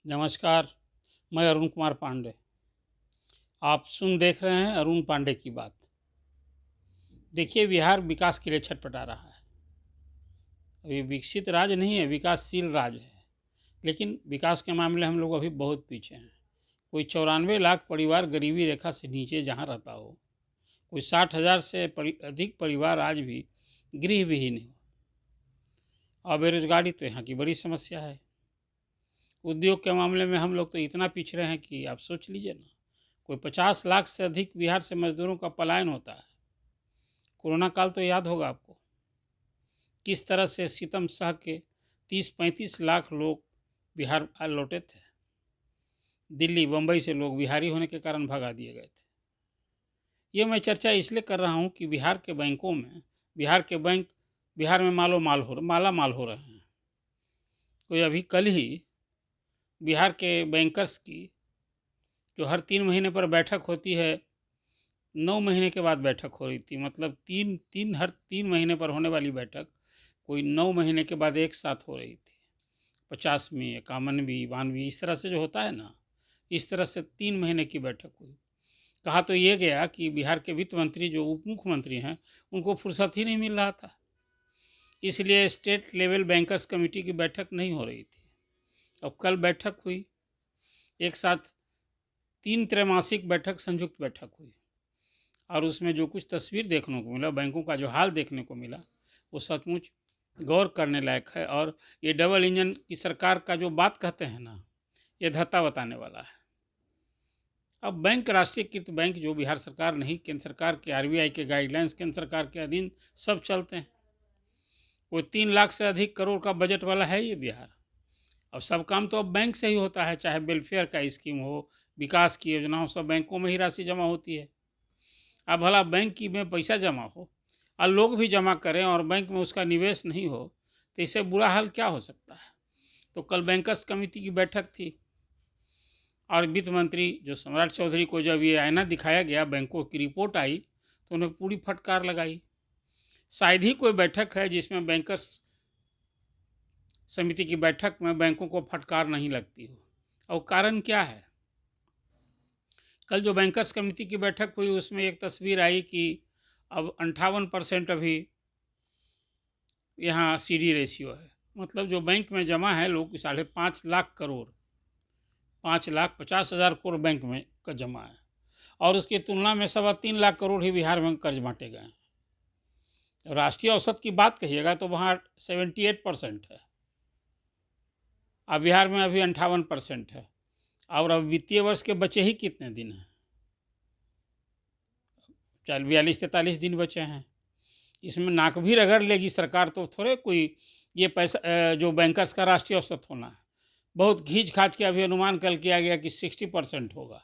नमस्कार। मैं अरुण कुमार पांडे। आप देख रहे हैं अरुण पांडे की बात। देखिए, बिहार विकास के लिए छटपटा रहा है। अभी विकसित राज्य नहीं है, विकासशील राज्य है, लेकिन विकास के मामले हम लोग अभी बहुत पीछे हैं। कोई 94 लाख परिवार गरीबी रेखा से नीचे जहाँ रहता हो, कोई 60,000 से अधिक परिवार आज भी गृह विहीन हो, और बेरोजगारी तो यहाँ की बड़ी समस्या है। उद्योग के मामले में हम लोग तो इतना पिछड़े हैं कि आप सोच लीजिए ना। कोई 50 लाख से अधिक बिहार से मजदूरों का पलायन होता है। कोरोना काल तो याद होगा आपको, किस तरह से सितम सह के 30-35 लाख लोग बिहार लौटे थे। दिल्ली बम्बई से लोग बिहारी होने के कारण भगा दिए गए थे। ये मैं चर्चा इसलिए कर रहा हूँ कि बिहार के बैंकों में बिहार में माला माल हो रहे हैं। कोई अभी कल ही बिहार के बैंकर्स की जो हर 3 महीने पर बैठक होती है, 9 महीने के बाद बैठक हो रही थी। मतलब हर 3 महीने पर होने वाली बैठक कोई 9 महीने के बाद एक साथ हो रही थी। 50वीं, 51वीं, 92वीं, इस तरह से जो होता है ना, इस तरह से 3 महीने की बैठक हुई। कहा तो ये गया कि बिहार के वित्त मंत्री जो उप मुख्यमंत्री हैं, उनको फुर्सत ही नहीं मिल रहा था, इसलिए स्टेट लेवल बैंकर्स कमेटी की बैठक नहीं हो रही थी। अब कल बैठक हुई, एक साथ 3 त्रैमासिक बैठक, संयुक्त बैठक हुई, और उसमें जो कुछ तस्वीर देखने को मिला, बैंकों का जो हाल देखने को मिला, वो सचमुच गौर करने लायक है। और ये डबल इंजन की सरकार का जो बात कहते हैं ना, ये धत्ता बताने वाला है। अब बैंक, राष्ट्रीयकृत बैंक जो बिहार सरकार नहीं, केंद्र सरकार के आरबीआई के गाइडलाइंस, केंद्र सरकार के अधीन सब चलते हैं। वो 3 लाख से अधिक करोड़ का बजट वाला है ये बिहार। अब सब काम तो अब बैंक से ही होता है, चाहे वेलफेयर का स्कीम हो, विकास की योजना हो, सब बैंकों में ही राशि जमा होती है। अब भला बैंक की में पैसा जमा हो और लोग भी जमा करें और बैंक में उसका निवेश नहीं हो, तो इससे बुरा हाल क्या हो सकता है। तो कल बैंकर्स कमेटी की बैठक थी, और वित्त मंत्री जो सम्राट चौधरी को जब ये आईना दिखाया गया, बैंकों की रिपोर्ट आई, तो उन्हें पूरी फटकार लगाई। शायद ही कोई बैठक है जिसमें बैंकर्स समिति की बैठक में बैंकों को फटकार नहीं लगती हो। और कारण क्या है? कल जो बैंकर्स कमेटी की बैठक हुई, उसमें एक तस्वीर आई कि अब 58% अभी यहाँ सीडी रेशियो है। मतलब जो बैंक में जमा है लोग 5.5 लाख करोड़, 5,50,000 करोड़ बैंक में का जमा है, और उसकी तुलना में 3.25 लाख करोड़ ही बिहार में कर्ज बांटे गए हैं। राष्ट्रीय औसत की बात कहिएगा तो वहाँ 78% है, अब बिहार में अभी 58% है। और अब वित्तीय वर्ष के बचे ही कितने दिन हैं? 42-43 दिन बचे हैं। इसमें नाक भी रगड़ लेगी सरकार तो थोड़े कोई ये पैसा जो बैंकर्स का राष्ट्रीय औसत होना है। बहुत घींच खाच के अभी अनुमान कल किया गया कि 60% होगा।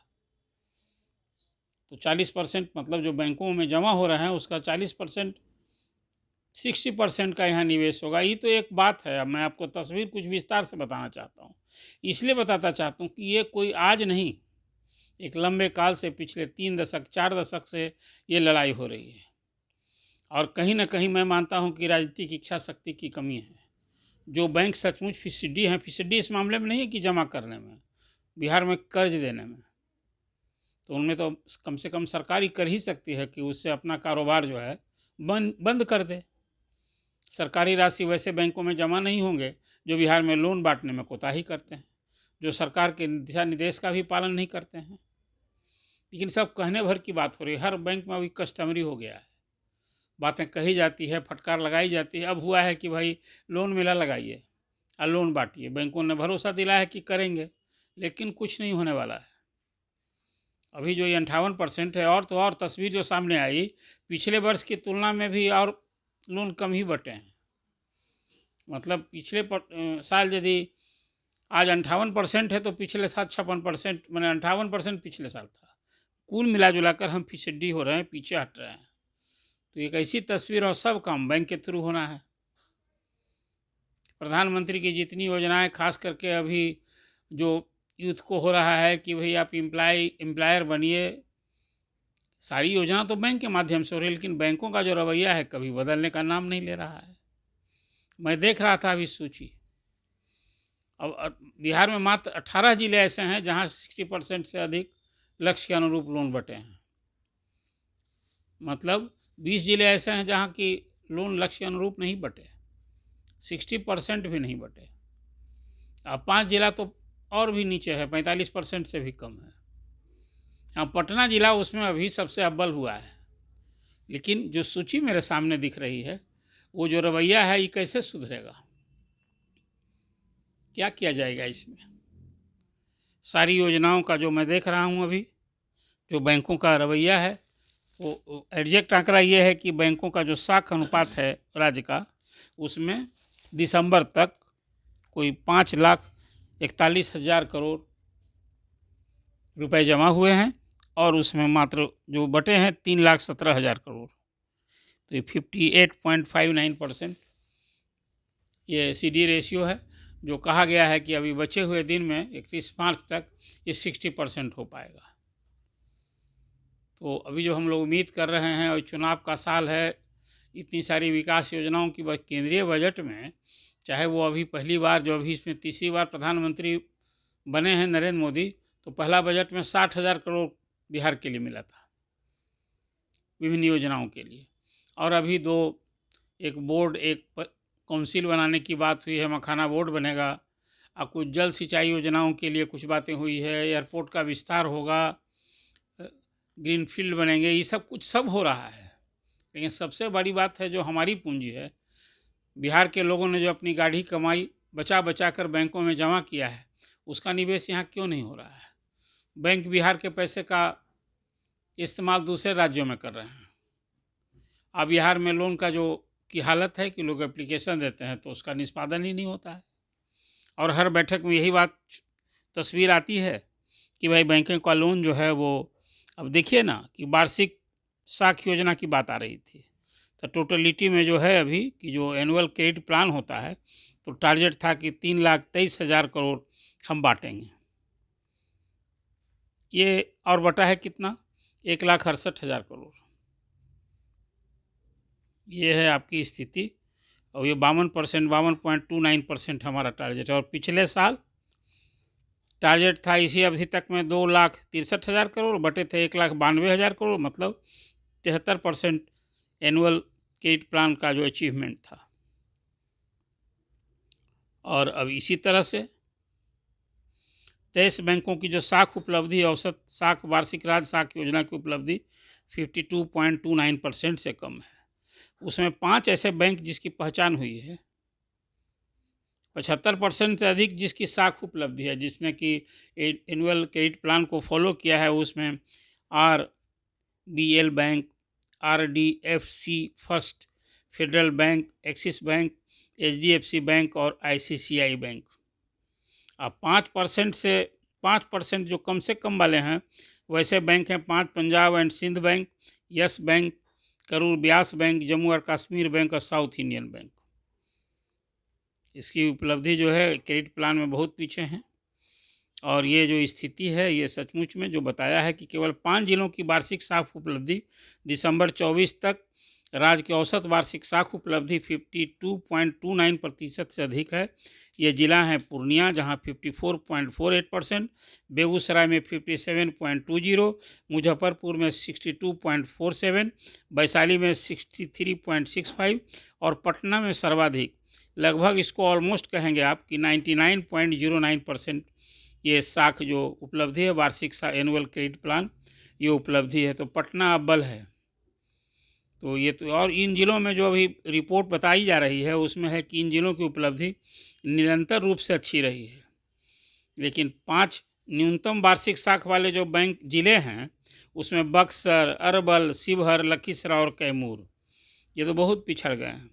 तो 40%, मतलब जो बैंकों में जमा हो रहे हैं उसका 40%, 60% का यहाँ निवेश होगा। ये तो एक बात है। अब मैं आपको तस्वीर कुछ विस्तार से बताना चाहता हूँ, इसलिए बताता चाहता हूँ कि ये कोई आज नहीं, एक लंबे काल से, पिछले 3 दशक 4 दशक से ये लड़ाई हो रही है। और कहीं ना कहीं मैं मानता हूँ कि राजनीतिक इच्छा शक्ति की कमी है। जो बैंक सचमुच फिसड्डी हैं, फिसड्डी इस मामले में नहीं है कि जमा करने में, बिहार में कर्ज देने में, तो उनमें तो कम से कम सरकार ही कर ही सकती है कि उससे अपना कारोबार जो है बंद कर दे। सरकारी राशि वैसे बैंकों में जमा नहीं होंगे जो बिहार में लोन बांटने में कोताही करते हैं, जो सरकार के दिशा निर्देश का भी पालन नहीं करते हैं। लेकिन सब कहने भर की बात हो रही है। हर बैंक में अभी कस्टमरी हो गया है, बातें कही जाती है, फटकार लगाई जाती है। अब हुआ है कि भाई लोन मेला लगाइए और लोन बांटिए। बैंकों ने भरोसा दिलाया है कि करेंगे, लेकिन कुछ नहीं होने वाला है। अभी जो ये 58% है, और तो और तस्वीर जो सामने आई, पिछले वर्ष की तुलना में भी और लोन कम ही बटे हैं। मतलब पिछले साल यदि आज 58% है तो पिछले साल 56%, मैंने 58% पिछले साल था। कुल मिला जुला कर हम फिसड्डी हो रहे हैं, पीछे हट रहे हैं। तो एक ऐसी तस्वीर, और सब काम बैंक के थ्रू होना है। प्रधानमंत्री की जितनी योजनाएं, खास करके अभी जो यूथ को हो रहा है कि भाई आप एम्प्लॉयर बनिए, सारी योजना तो बैंक के माध्यम से हो रही है, लेकिन बैंकों का जो रवैया है कभी बदलने का नाम नहीं ले रहा है। मैं देख रहा था अभी सूची, अब बिहार में मात्र 18 जिले ऐसे हैं जहां 60% से अधिक लक्ष्य के अनुरूप लोन बटे हैं। मतलब 20 जिले ऐसे हैं जहां की लोन लक्ष्य के अनुरूप नहीं बटे, 60% भी नहीं बटे। अब 5 जिला तो और भी नीचे है, 45% से भी कम है। अब पटना जिला उसमें अभी सबसे अव्वल हुआ है। लेकिन जो सूची मेरे सामने दिख रही है, वो जो रवैया है, ये कैसे सुधरेगा? क्या किया जाएगा इसमें? सारी योजनाओं का जो मैं देख रहा हूँ अभी, जो बैंकों का रवैया है, वो एग्जैक्ट आंकड़ा ये है कि बैंकों का जो साख अनुपात है राज्य का, उसमें दिसंबर तक कोई 5,41,000 करोड़ रुपए जमा हुए हैं और उसमें मात्र जो बटे हैं 3,17,000 करोड़। तो ये 58.59% ये CD रेशियो है, जो कहा गया है कि अभी बचे हुए दिन में 31 मार्च तक ये 60% हो पाएगा। तो अभी जो हम लोग उम्मीद कर रहे हैं, और चुनाव का साल है, इतनी सारी विकास योजनाओं की केंद्रीय बजट में, चाहे वो अभी पहली बार, जो अभी इसमें तीसरी बार प्रधानमंत्री बने हैं नरेंद्र मोदी, तो पहला बजट में 60,000 करोड़ बिहार के लिए मिला था विभिन्न योजनाओं के लिए। और अभी एक बोर्ड, एक काउंसिल बनाने की बात हुई है, मखाना बोर्ड बनेगा। और कुछ जल सिंचाई योजनाओं के लिए कुछ बातें हुई है, एयरपोर्ट का विस्तार होगा, ग्रीन फील्ड बनेंगे, ये सब कुछ सब हो रहा है। लेकिन सबसे बड़ी बात है, जो हमारी पूंजी है, बिहार के लोगों ने जो अपनी गाढ़ी कमाई बचा बचा कर बैंकों में जमा किया है, उसका निवेश यहाँ क्यों नहीं हो रहा है? बैंक बिहार के पैसे का इस्तेमाल दूसरे राज्यों में कर रहे हैं। अब बिहार में लोन का जो की हालत है कि लोग एप्लीकेशन देते हैं तो उसका निष्पादन ही नहीं होता है। और हर बैठक में यही बात तस्वीर आती है कि भाई बैंकों का लोन जो है वो, अब देखिए ना कि वार्षिक साख योजना की बात आ रही थी, तो टोटलिटी में जो है अभी कि जो एनुअल क्रेडिट प्लान होता है, तो टारगेट था कि 3,23,000 करोड़ हम बांटेंगे। ये और बटा है कितना? 1,68,000 करोड़। ये है आपकी स्थिति। और ये 52%, 52.29% हमारा टारगेट है। और पिछले साल टारगेट था इसी अवधि तक में 2,63,000 करोड़, बटे थे 1,92,000 करोड़, मतलब 73% एनुअल क्रेडिट प्लान का जो अचीवमेंट था। और अब इसी तरह से 23 बैंकों की जो साख उपलब्धि, औसत साख, वार्षिक राज्य साख योजना की उपलब्धि 52.29% से कम है। उसमें 5 ऐसे बैंक जिसकी पहचान हुई है, 75% से अधिक जिसकी साख उपलब्धि है, जिसने कि एनुअल क्रेडिट प्लान को फॉलो किया है, उसमें RBL bank, RDFC first, federal bank, axis bank, HDFC bank और ICICI बैंक। अब 5% जो कम से कम वाले हैं, वैसे बैंक हैं 5 Punjab and Sind Bank, Yes Bank, Karur Vysya Bank, Jammu और कश्मीर बैंक और साउथ इंडियन बैंक। इसकी उपलब्धि जो है क्रेडिट प्लान में बहुत पीछे हैं। और ये जो स्थिति है, ये सचमुच में जो बताया है कि केवल 5 जिलों की वार्षिक साख उपलब्धि दिसंबर 24 तक राज्य की औसत वार्षिक साख उपलब्धि 52.29% से अधिक है। ये जिला हैं पूर्णिया, जहां 54.48%, बेगूसराय में 57.20, मुजफ्फरपुर में 62.47, वैशाली में 63.65 और पटना में सर्वाधिक, लगभग इसको ऑलमोस्ट कहेंगे आप कि 99.09% ये साख जो उपलब्धि है, वार्षिक एनुअल क्रेडिट प्लान, ये उपलब्धि है। तो पटना अव्वल है। तो ये तो, और इन जिलों में जो अभी रिपोर्ट बताई जा रही है, उसमें है कि इन जिलों की उपलब्धि निरंतर रूप से अच्छी रही है। लेकिन 5 न्यूनतम वार्षिक साख वाले जो बैंक जिले हैं, उसमें बक्सर, अरवल, शिवहर, लखीसराय और कैमूर, ये तो बहुत पिछड़ गए हैं।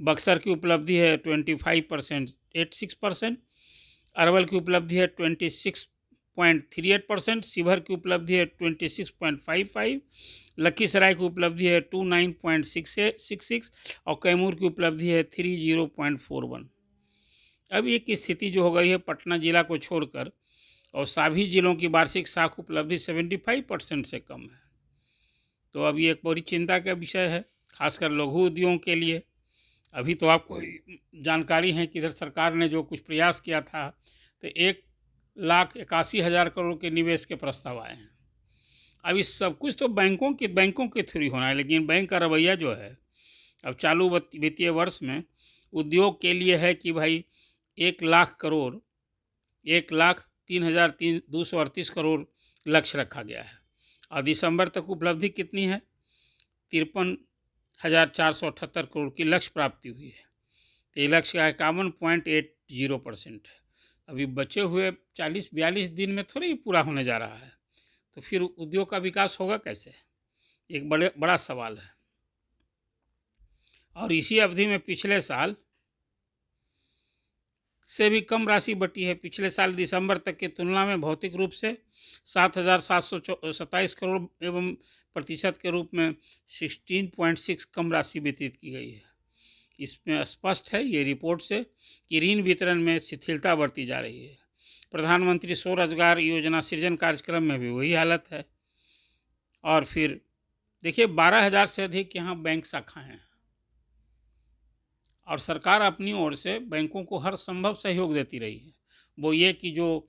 बक्सर की उपलब्धि है 25.86%, अरवल की उपलब्धि है 26.38%, शिवहर की उपलब्धि है 26.55, लखीसराय की उपलब्धि है 29.66 और कैमूर की उपलब्धि है 30.41। अब एक स्थिति जो हो गई है पटना जिला को छोड़कर, और सभी जिलों की वार्षिक साख उपलब्धि 75% से कम है। तो अब ये एक बड़ी चिंता का विषय है, खासकर लघु उद्योगों के लिए। अभी तो आपको जानकारी है कि इधर सरकार ने जो कुछ प्रयास किया था तो 1,81,000 करोड़ के निवेश के प्रस्ताव आए हैं। अब इस सब कुछ तो बैंकों के थ्रू होना है, लेकिन बैंक का रवैया जो है अब चालू वित्तीय वर्ष में उद्योग के लिए है कि भाई 1,00,000 करोड़ 1,03,238 करोड़ लक्ष्य रखा गया है और दिसंबर तक उपलब्धि कितनी है? 53,478 करोड़ की लक्ष्य प्राप्ति हुई है। तो ये लक्ष्य का 51.80% है। अभी बचे हुए 40-42 दिन में थोड़ी ही पूरा होने जा रहा है, तो फिर उद्योग का विकास होगा कैसे? एक बड़ा सवाल है। और इसी अवधि में पिछले साल से भी कम राशि बटी है। पिछले साल दिसंबर तक की तुलना में भौतिक रूप से 7,727 करोड़ एवं प्रतिशत के रूप में 16.6 कम राशि वितरित की गई है। इसमें स्पष्ट है ये रिपोर्ट से कि ऋण वितरण में शिथिलता बरती जा रही है। प्रधानमंत्री स्वरोजगार योजना सृजन कार्यक्रम में भी वही हालत है। और फिर देखिए 12,000 से अधिक यहाँ बैंक शाखाएं हैं और सरकार अपनी ओर से बैंकों को हर संभव सहयोग देती रही है। वो ये कि जो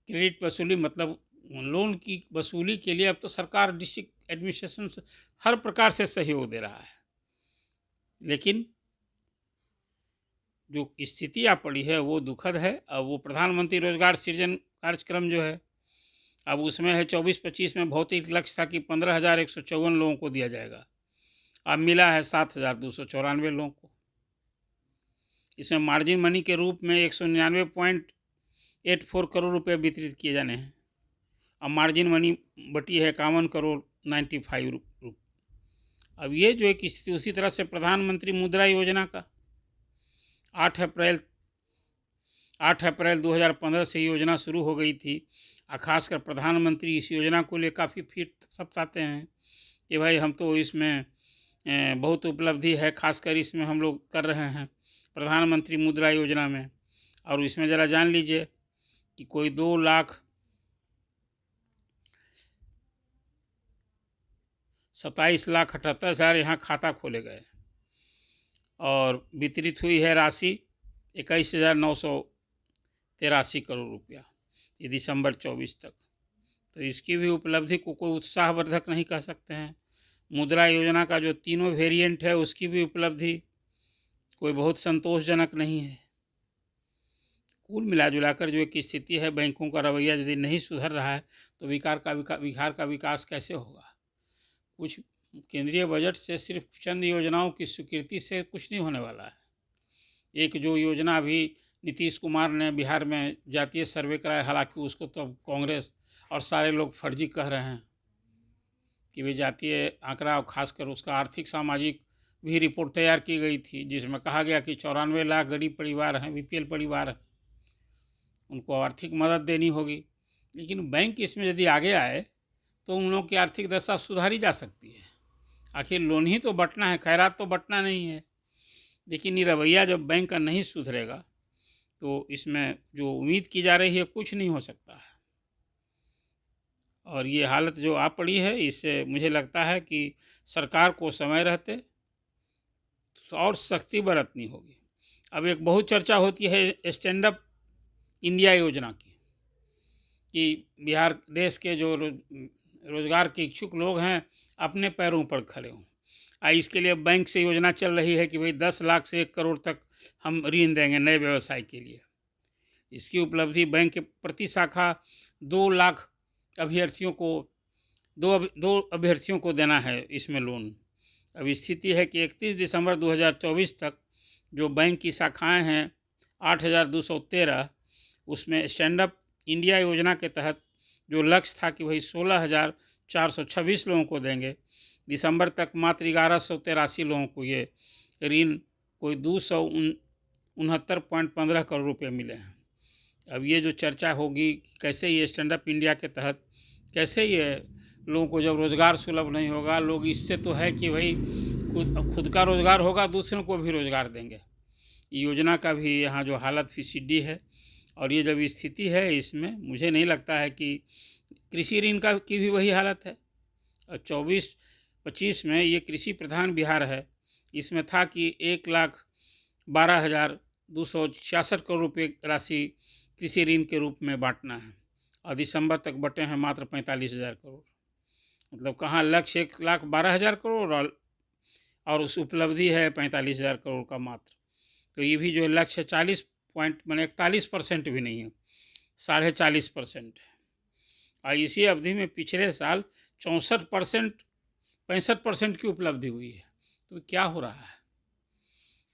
क्रेडिट वसूली मतलब लोन की वसूली के लिए अब तो सरकार डिस्ट्रिक्ट एडमिनिस्ट्रेशन से हर प्रकार से सहयोग दे रहा है, लेकिन जो स्थिति आ पड़ी है वो दुखद है। अब वो प्रधानमंत्री रोजगार सृजन कार्यक्रम जो है अब उसमें है 24-25 में भौतिक लक्ष्य था कि 15,154 लोगों को दिया जाएगा, अब मिला है 7,294 लोगों को। इसमें मार्जिन मनी के रूप में 199.84 करोड़ रुपए वितरित किए जाने हैं। अब मार्जिन मनी बटी है 51,95 करोड़। अब ये जो एक स्थिति, उसी तरह से प्रधानमंत्री मुद्रा योजना का 8 अप्रैल 2015 से योजना शुरू हो गई थी और ख़ासकर प्रधानमंत्री इस योजना को लिए काफ़ी फिट सताते हैं कि भाई हम तो इसमें बहुत उपलब्धि है, खासकर इसमें हम लोग कर रहे हैं प्रधानमंत्री मुद्रा योजना में। और इसमें ज़रा जान लीजिए कि कोई 2,27,78,000 यहाँ खाता खोले गए और वितरित हुई है राशि 21,983 करोड़ रुपया ये दिसंबर 24 तक। तो इसकी भी उपलब्धि को कोई उत्साहवर्धक नहीं कह सकते हैं। मुद्रा योजना का जो तीनों वेरिएंट है उसकी भी उपलब्धि कोई बहुत संतोषजनक नहीं है। कुल मिलाजुलाकर जो एक स्थिति है, बैंकों का रवैया यदि नहीं सुधर रहा है तो बिहार का विकास कैसे होगा? कुछ केंद्रीय बजट से सिर्फ चंद योजनाओं की स्वीकृति से कुछ नहीं होने वाला है। एक जो योजना अभी नीतीश कुमार ने बिहार में जातीय सर्वे कराया, हालांकि उसको तो कांग्रेस और सारे लोग फर्जी कह रहे हैं कि वे जातीय आंकड़ा और खासकर उसका आर्थिक सामाजिक भी रिपोर्ट तैयार की गई थी, जिसमें कहा गया कि 94 लाख गरीब परिवार हैं, बीपीएल परिवार हैं, उनको आर्थिक मदद देनी होगी। लेकिन बैंक इसमें यदि आगे आए तो उन लोगों की आर्थिक दशा सुधारी जा सकती है। आखिर लोन ही तो बंटना है, खैरात तो बंटना नहीं है। लेकिन ये रवैया जब बैंक का नहीं सुधरेगा तो इसमें जो उम्मीद की जा रही है कुछ नहीं हो सकता है। और ये हालत जो आ पड़ी है, इससे मुझे लगता है कि सरकार को समय रहते और सख्ती बरतनी होगी। अब एक बहुत चर्चा होती है स्टैंड अप इंडिया योजना की कि बिहार देश के जो रोजगार के इच्छुक लोग हैं अपने पैरों पर खड़े हों। इसके लिए बैंक से योजना चल रही है कि भाई 10 लाख से 1 करोड़ तक हम ऋण देंगे नए व्यवसाय के लिए। इसकी उपलब्धि बैंक के प्रति शाखा 2 लाख अभ्यर्थियों को दो अभ्यर्थियों को देना है इसमें लोन। अब स्थिति है कि 31 दिसंबर 2024 तक जो बैंक की शाखाएं हैं 8,213, उसमें स्टैंड अप इंडिया योजना के तहत जो लक्ष्य था कि भाई 16,426 लोगों को देंगे, दिसंबर तक मात्र 1,183 लोगों को ये ऋण कोई 269.15 करोड़ रुपये मिले हैं। अब ये जो चर्चा होगी कैसे ये स्टैंड अप इंडिया के तहत कैसे ये लोगों को जब रोज़गार सुलभ नहीं होगा, लोग इससे तो है कि भाई खुद का रोज़गार होगा, दूसरों को भी रोज़गार देंगे। योजना का भी यहाँ जो हालत फिसिडी है और ये जब स्थिति है इसमें मुझे नहीं लगता है कि कृषि ऋण की भी वही हालत है। और 24-25 में ये कृषि प्रधान बिहार है, इसमें था कि 1,12,266 करोड़ रुपये राशि कृषि ऋण के रूप में बांटना है और दिसंबर तक बटे हैं मात्र 45,000 करोड़। मतलब कहाँ लक्ष्य 1,12,000 करोड़ और उस उपलब्धि है 45,000 करोड़ का मात्र। तो ये भी जो लक्ष्य 40 पॉइंट मैंने 41% भी नहीं है, 40.5% है। और इसी अवधि में पिछले साल 64% 65% की उपलब्धि हुई है। तो क्या हो रहा है?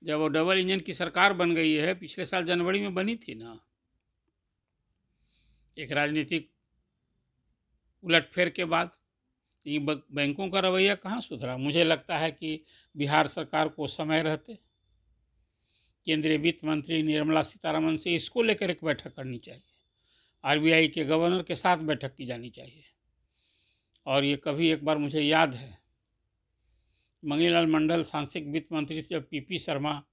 जब वो डबल इंजन की सरकार बन गई है, पिछले साल जनवरी में बनी थी ना, एक राजनीतिक उलटफेर के बाद ये बैंकों का रवैया कहाँ सुधरा। मुझे लगता है कि बिहार सरकार को समय रहते केंद्रीय वित्त मंत्री निर्मला सीतारमण से इसको लेकर एक बैठक करनी चाहिए, आरबीआई के गवर्नर के साथ बैठक की जानी चाहिए। और ये कभी एक बार मुझे याद है, मंगनीलाल मंडल सांख्यिक वित्त मंत्री थे, जब पीपी शर्मा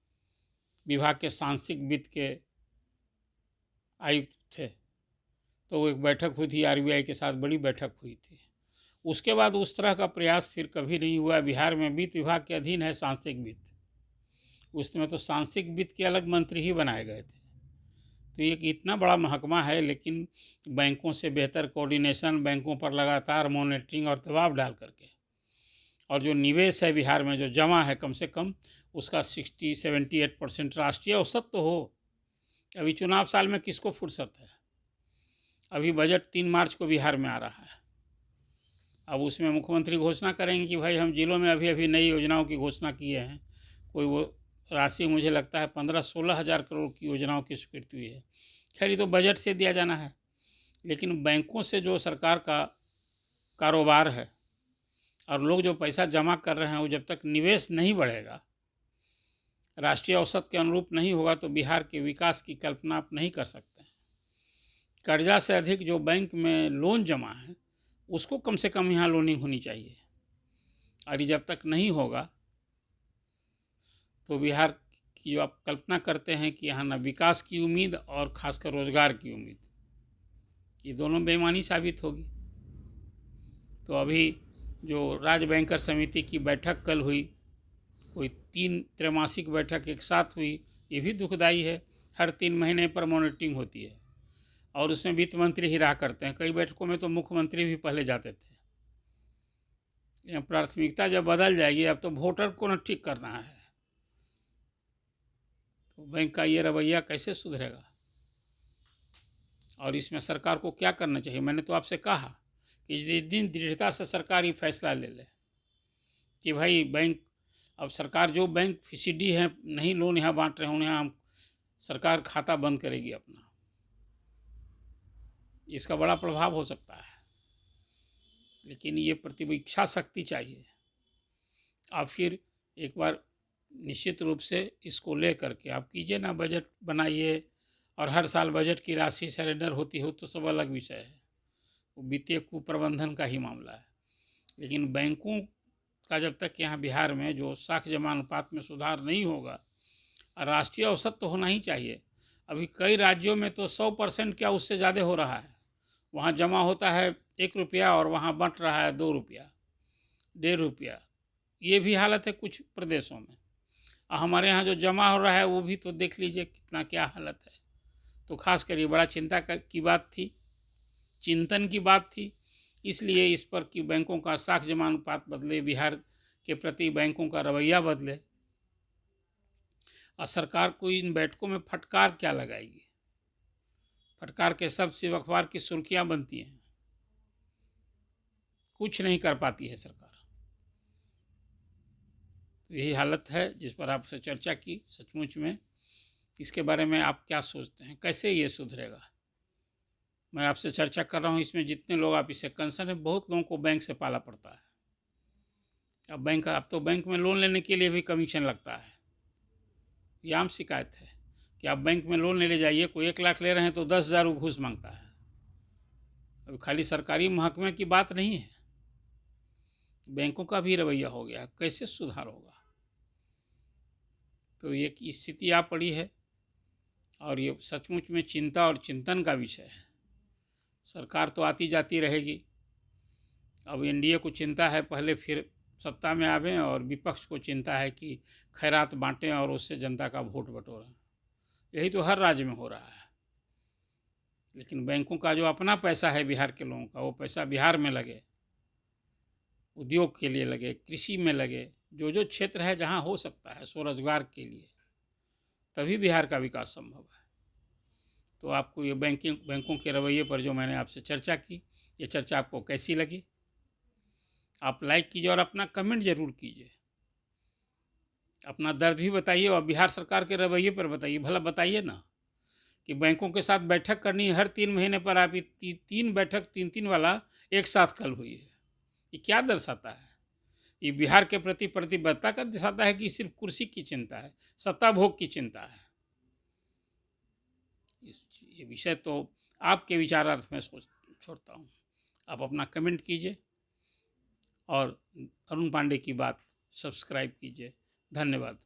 विभाग के सांख्यिक वित्त के आयुक्त थे, तो वो एक बैठक हुई थी आरबीआई के साथ, बड़ी बैठक हुई थी। उसके बाद उस तरह का प्रयास फिर कभी नहीं हुआ। बिहार में वित्त विभाग के अधीन है सांख्यिक वित्त, उसमें तो सांख्यिक वित्त के अलग मंत्री ही बनाए गए थे। तो एक इतना बड़ा महकमा है, लेकिन बैंकों से बेहतर कोऑर्डिनेशन, बैंकों पर लगातार मॉनिटरिंग और दबाव डाल करके, और जो निवेश है बिहार में जो जमा है कम से कम उसका 60-78% राष्ट्रीय औसत तो हो। अभी चुनाव साल में किसको फुर्सत है? अभी बजट 3 मार्च को बिहार में आ रहा है। अब उसमें मुख्यमंत्री घोषणा करेंगे कि भाई हम जिलों में अभी अभी नई योजनाओं की घोषणा किए हैं। कोई वो राशि मुझे लगता है 15-16 हज़ार करोड़ की योजनाओं की स्वीकृति हुई है। खैर ये तो बजट से दिया जाना है, लेकिन बैंकों से जो सरकार का कारोबार है और लोग जो पैसा जमा कर रहे हैं, वो जब तक निवेश नहीं बढ़ेगा, राष्ट्रीय औसत के अनुरूप नहीं होगा, तो बिहार के विकास की कल्पना आप नहीं कर सकते हैं। कर्जा से अधिक जो बैंक में लोन जमा है उसको कम से कम यहाँ लोनिंग होनी चाहिए, और ये जब तक नहीं होगा तो बिहार की जो आप कल्पना करते हैं कि यहाँ न विकास की उम्मीद और खासकर रोजगार की उम्मीद, ये दोनों बेईमानी साबित होगी। तो अभी जो राज्य बैंकर समिति की बैठक कल हुई, कोई 3 त्रैमासिक बैठक एक साथ हुई, ये भी दुखदाई है। हर 3 महीने पर मॉनिटरिंग होती है और उसमें वित्त मंत्री ही रहा करते हैं। कई बैठकों में तो मुख्यमंत्री भी पहले जाते थे। प्राथमिकता जब बदल जाएगी, अब तो वोटर को न ठीक करना है, तो बैंक का ये रवैया कैसे सुधरेगा? और इसमें सरकार को क्या करना चाहिए? मैंने तो आपसे कहा कि जिस दिन दृढ़ता से सरकार ये फैसला ले ले कि भाई बैंक, अब सरकार जो बैंक फीसीडी है नहीं लोन यहाँ बांट रहे हैं, उन्हें हम सरकार खाता बंद करेगी अपना, इसका बड़ा प्रभाव हो सकता है। लेकिन ये प्रतिभिक्षा शक्ति चाहिए। आप फिर एक बार निश्चित रूप से इसको ले करके आप कीजिए ना, बजट बनाइए, और हर साल बजट की राशि सरेंडर होती हो तो सब अलग विषय है, वो वित्तीय कुप्रबंधन का ही मामला है। लेकिन बैंकों का जब तक यहाँ बिहार में जो साख जमा अनुपात में सुधार नहीं होगा, और राष्ट्रीय औसत तो होना ही चाहिए। अभी कई राज्यों में तो 100% क्या उससे ज़्यादा हो रहा है। वहाँ जमा होता है 1 रुपया और वहाँ बंट रहा है 2 रुपया, 1.5 रुपया। ये भी हालत है कुछ प्रदेशों में। हमारे यहाँ जो जमा हो रहा है वो भी तो देख लीजिए कितना क्या हालत है। तो खास कर ये बड़ा चिंता की बात थी, चिंतन की बात थी। इसलिए इस पर कि बैंकों का साख जमा अनुपात बदले, बिहार के प्रति बैंकों का रवैया बदले, और सरकार को इन बैठकों में फटकार क्या लगाएगी? फटकार के सब सिर्फ अखबार की सुर्खियां बनती हैं, कुछ नहीं कर पाती है सरकार। यही हालत है जिस पर आपसे चर्चा की। सचमुच में इसके बारे में आप क्या सोचते हैं, कैसे ये सुधरेगा? मैं आपसे चर्चा कर रहा हूँ, इसमें जितने लोग आप इससे कंसर्न है, बहुत लोगों को बैंक से पाला पड़ता है। अब तो बैंक में लोन लेने के लिए भी कमीशन लगता है। ये आम शिकायत है कि आप बैंक में लोन लेने जाइए, कोई 1 लाख ले रहे हैं तो 10,000 वो घूस मांगता है। अब खाली सरकारी महकमे की बात नहीं है, बैंकों का भी रवैया हो गया, कैसे सुधार होगा? तो ये स्थिति आ पड़ी है, और ये सचमुच में चिंता और चिंतन का विषय है। सरकार तो आती जाती रहेगी। अब एनडीए को चिंता है पहले फिर सत्ता में आवें, और विपक्ष को चिंता है कि खैरात बांटें और उससे जनता का वोट बटोरें। यही तो हर राज्य में हो रहा है। लेकिन बैंकों का जो अपना पैसा है बिहार के लोगों का, वो पैसा बिहार में लगे, उद्योग के लिए लगे, कृषि में लगे, जो जो क्षेत्र है जहाँ हो सकता है स्वरोजगार के लिए, तभी बिहार का विकास संभव है। तो आपको ये बैंकों के रवैये पर जो मैंने आपसे चर्चा की, ये चर्चा आपको कैसी लगी? आप लाइक कीजिए और अपना कमेंट ज़रूर कीजिए, अपना दर्द भी बताइए और बिहार सरकार के रवैये पर बताइए। भला बताइए ना कि बैंकों के साथ बैठक करनी है हर 3 महीने पर, आप तीन बैठक 3-3 वाला एक साथ कल हुई है। ये क्या दर्शाता है? ये बिहार के प्रति प्रतिबद्धता का दर्शाता है कि सिर्फ कुर्सी की चिंता है, सत्ता भोग की चिंता है? ये विषय तो आपके विचारार्थ में छोड़ता हूँ। आप अपना कमेंट कीजिए और अरुण पांडे की बात सब्सक्राइब कीजिए। धन्यवाद।